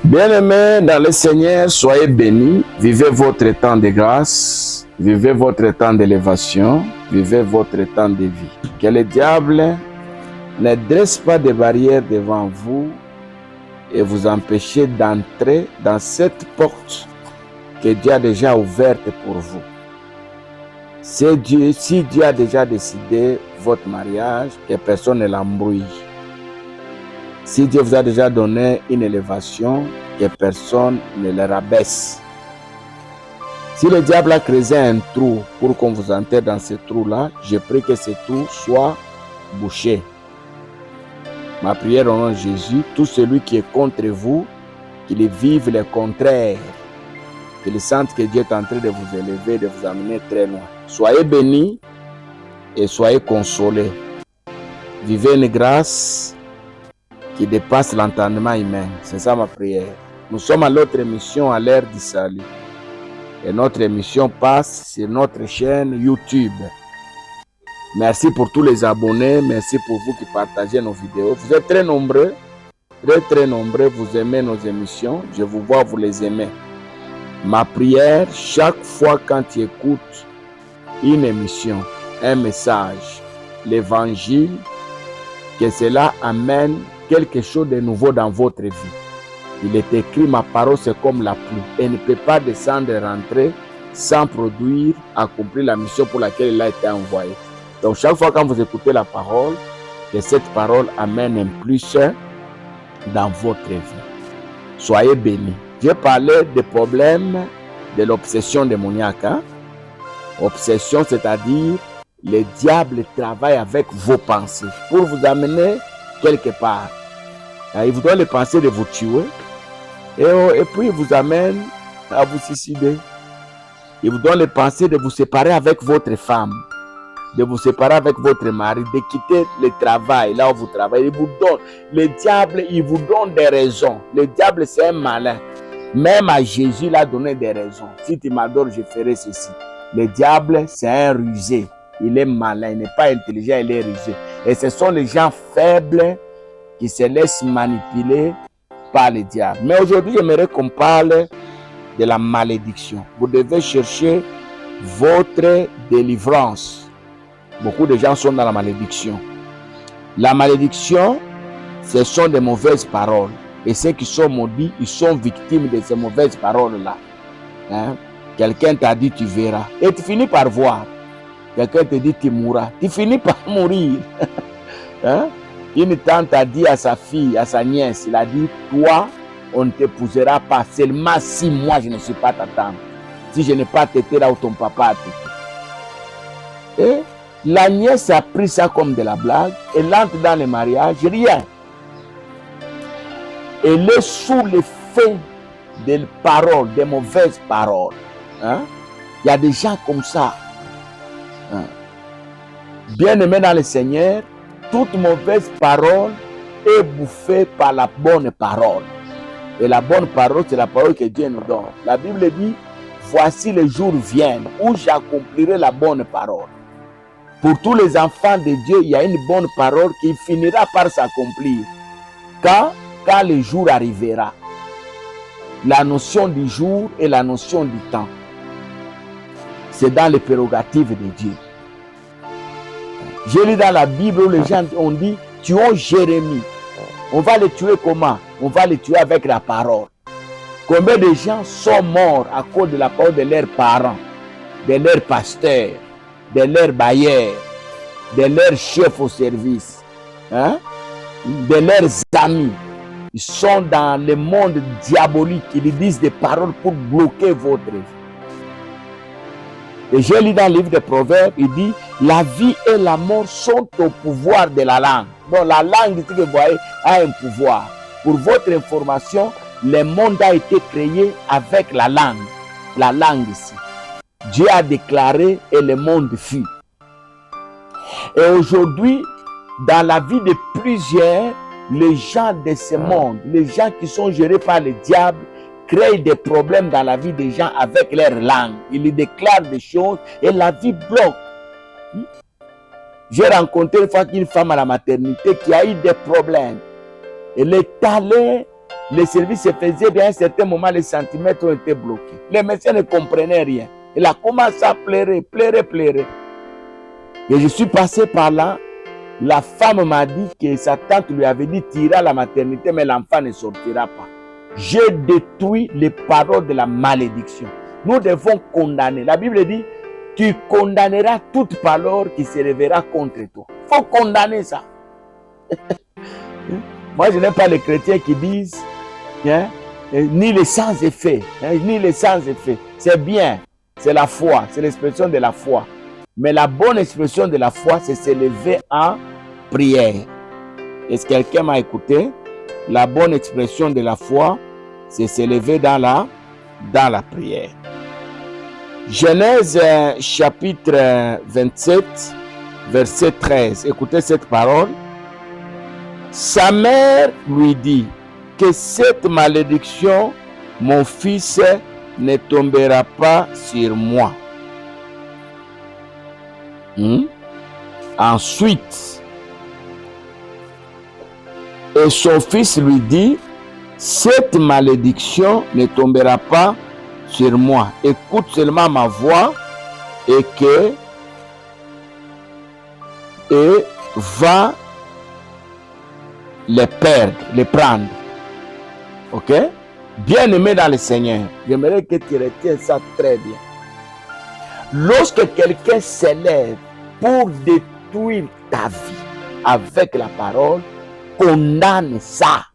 Bien-aimés dans le Seigneur, soyez bénis, vivez votre temps de grâce, vivez votre temps d'élévation, vivez votre temps de vie. Que le diable ne dresse pas de barrières devant vous et vous empêcher d'entrer dans cette porte que Dieu a déjà ouverte pour vous. Si Dieu a déjà décidé votre mariage, que personne ne l'embrouille. Si Dieu vous a déjà donné une élévation, que personne ne le rabaisse. Si le diable a creusé un trou pour qu'on vous enterre dans ce trou-là, je prie que ce trou soit bouché. Ma prière au nom de Jésus, tout celui qui est contre vous, qu'il vive le contraire, qu'il sente que Dieu est en train de vous élever, de vous amener très loin. Soyez bénis et soyez consolés. Vivez une grâce qui dépasse l'entendement humain. C'est ça ma prière. Nous sommes à l'autre émission, à l'ère du salut. Et notre émission passe sur notre chaîne YouTube. Merci pour tous les abonnés. Merci pour vous qui partagez nos vidéos. Vous êtes très nombreux. Très nombreux. Vous aimez nos émissions. Je vous vois, vous les aimez. Ma prière, chaque fois quand tu écoutes une émission, un message, l'évangile, que cela amène quelque chose de nouveau dans votre vie. Il est écrit, ma parole c'est comme la pluie. Elle ne peut pas descendre et rentrer sans produire, accomplir la mission pour laquelle elle a été envoyée. Donc chaque fois quand vous écoutez la parole, que cette parole amène un plus dans votre vie. Soyez bénis. J'ai parlé des problèmes de l'obsession démoniaque. Obsession, c'est-à-dire le diable travaille avec vos pensées pour vous amener quelque part. Il vous donne les pensées de vous tuer et puis il vous amène à vous suicider. Il vous donne les pensées de vous séparer avec votre femme, de vous séparer avec votre mari, de quitter le travail, là où vous travaillez. Il vous donne, le diable, il vous donne des raisons. Le diable, c'est un malin. Même à Jésus, il a donné des raisons. Si tu m'adores, je ferai ceci. Le diable, c'est un rusé. Il est malin, il n'est pas intelligent, il est rusé. Et ce sont les gens faibles qui se laissent manipuler par le diable. Mais aujourd'hui, j'aimerais qu'on parle de la malédiction. Vous devez chercher votre délivrance. Beaucoup de gens sont dans la malédiction. La malédiction, ce sont des mauvaises paroles. Et ceux qui sont maudits, ils sont victimes de ces mauvaises paroles-là. Quelqu'un t'a dit tu verras. Et tu finis par voir. Quelqu'un te dit tu mourras. Tu finis par mourir. Une tante a dit à sa fille, à sa nièce, il a dit, toi, on ne t'épousera pas seulement si moi je ne suis pas ta tante. Si je n'ai pas tété là où ton papa a tété. Et la nièce a pris ça comme de la blague. Elle entre dans le mariage, rien. Elle est sous l'effet des paroles, des mauvaises paroles. Il y a des gens comme ça. Bien-aimés dans le Seigneur, toute mauvaise parole est bouffée par la bonne parole. Et la bonne parole, c'est la parole que Dieu nous donne. La Bible dit, voici les jours viennent où j'accomplirai la bonne parole. Pour tous les enfants de Dieu, il y a une bonne parole qui finira par s'accomplir. Quand le jour arrivera. La notion du jour et la notion du temps. C'est dans les prérogatives de Dieu. J'ai lu dans la Bible où les gens ont dit, tuons Jérémie. On va le tuer comment? On va le tuer avec la parole. Combien de gens sont morts à cause de la parole de leurs parents, de leurs pasteurs, de leurs bailleurs, de leurs chefs au service, de leurs amis. Ils sont dans le monde diabolique. Ils disent des paroles pour bloquer votre vie. Et j'ai lu dans le livre des Proverbes, il dit, la vie et la mort sont au pouvoir de la langue. Donc la langue, que vous voyez, a un pouvoir. Pour votre information, le monde a été créé avec la langue. La langue ici. Dieu a déclaré et le monde fut. Et aujourd'hui, dans la vie de plusieurs, les gens de ce monde, les gens qui sont gérés par le diable, créent des problèmes dans la vie des gens avec leur langue. Ils déclarent des choses et la vie bloque. J'ai rencontré une fois une femme à la maternité qui a eu des problèmes. Elle est allée le service se faisait, mais à un certain moment, les centimètres ont été bloqués. Les médecins ne comprenaient rien. Il a commencé à pleurer. Et je suis passé par là. La femme m'a dit que sa tante lui avait dit « Tira à la maternité, mais l'enfant ne sortira pas. » J'ai détruit les paroles de la malédiction. Nous devons condamner. La Bible dit « Tu condamneras toute parole qui se révélera contre toi. » Il faut condamner ça. Moi, je n'aime pas les chrétiens qui disent hein, ni les sans effet, ni les sans effet. C'est bien, c'est la foi, c'est l'expression de la foi. Mais la bonne expression de la foi, c'est s'élever en prière. Est-ce que quelqu'un m'a écouté? La bonne expression de la foi, c'est s'élever dans la prière. Genèse chapitre 27, verset 13. Écoutez cette parole. Sa mère lui dit que cette malédiction, mon fils, ne tombera pas sur moi. Ensuite, et son fils lui dit, cette malédiction ne tombera pas sur moi. Écoute seulement ma voix et va les perdre, les prendre. Ok? Bien-aimé dans le Seigneur, j'aimerais que tu retiennes ça très bien. Lorsque quelqu'un s'élève pour détruire ta vie avec la parole, condamne ça.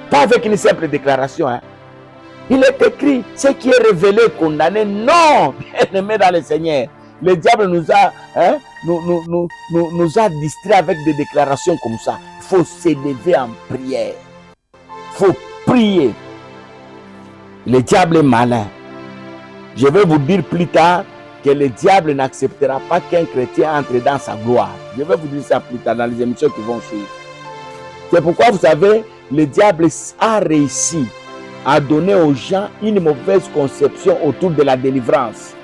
Pas avec une simple déclaration. Il est écrit, ce qui est révélé, condamné. Non, bien-aimé dans le Seigneur. Le diable nous a distraits avec des déclarations comme ça. Il faut s'élever en prière. Il faut prier. Le diable est malin. Je vais vous dire plus tard que le diable n'acceptera pas qu'un chrétien entre dans sa gloire. Je vais vous dire ça plus tard dans les émissions qui vont suivre. C'est pourquoi vous savez, le diable a réussi à donner aux gens une mauvaise conception autour de la délivrance.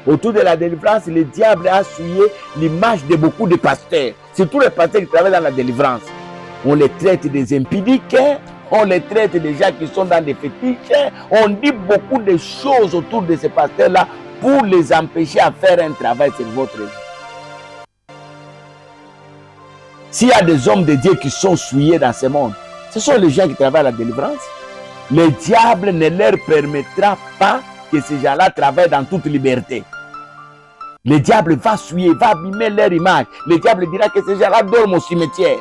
Autour de la délivrance, le diable a souillé l'image de beaucoup de pasteurs. Surtout les pasteurs qui travaillent dans la délivrance. On les traite des impudiques, on les traite des gens qui sont dans des fétiches. On dit beaucoup de choses autour de ces pasteurs-là pour les empêcher à faire un travail sur votre vie. S'il y a des hommes de Dieu qui sont souillés dans ce monde, ce sont les gens qui travaillent à la délivrance. Le diable ne leur permettra pas que ces gens-là travaillent dans toute liberté. Le diable va souiller, va abîmer leur image. Le diable dira que ces gens-là dorment au cimetière.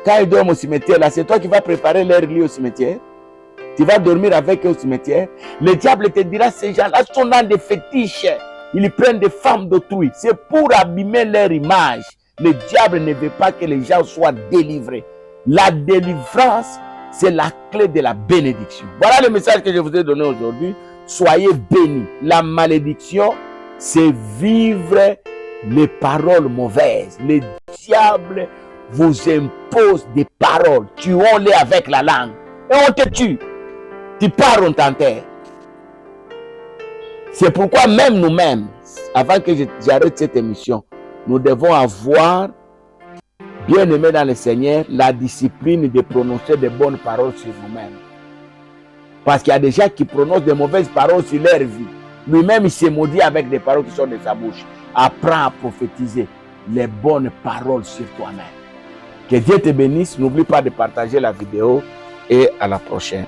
Quand ils dorment au cimetière, là, c'est toi qui vas préparer leur lit au cimetière. Tu vas dormir avec eux au cimetière. Le diable te dira, ces gens-là sont dans des fétiches. Ils prennent des femmes d'autrui. C'est pour abîmer leur image. Le diable ne veut pas que les gens soient délivrés. La délivrance, c'est la clé de la bénédiction. Voilà le message que je vous ai donné aujourd'hui. Soyez bénis. La malédiction, c'est vivre les paroles mauvaises. Le diable vous impose des paroles. Tuons-les avec la langue. Et on te tue. Tu pars, on t'enterre. C'est pourquoi même nous-mêmes, avant que j'arrête cette émission, nous devons avoir, bien aimé dans le Seigneur, la discipline de prononcer de bonnes paroles sur nous-mêmes. Parce qu'il y a des gens qui prononcent de mauvaises paroles sur leur vie. Lui-même, il s'est maudit avec des paroles qui sont de sa bouche. Apprends à prophétiser les bonnes paroles sur toi-même. Que Dieu te bénisse. N'oublie pas de partager la vidéo et à la prochaine.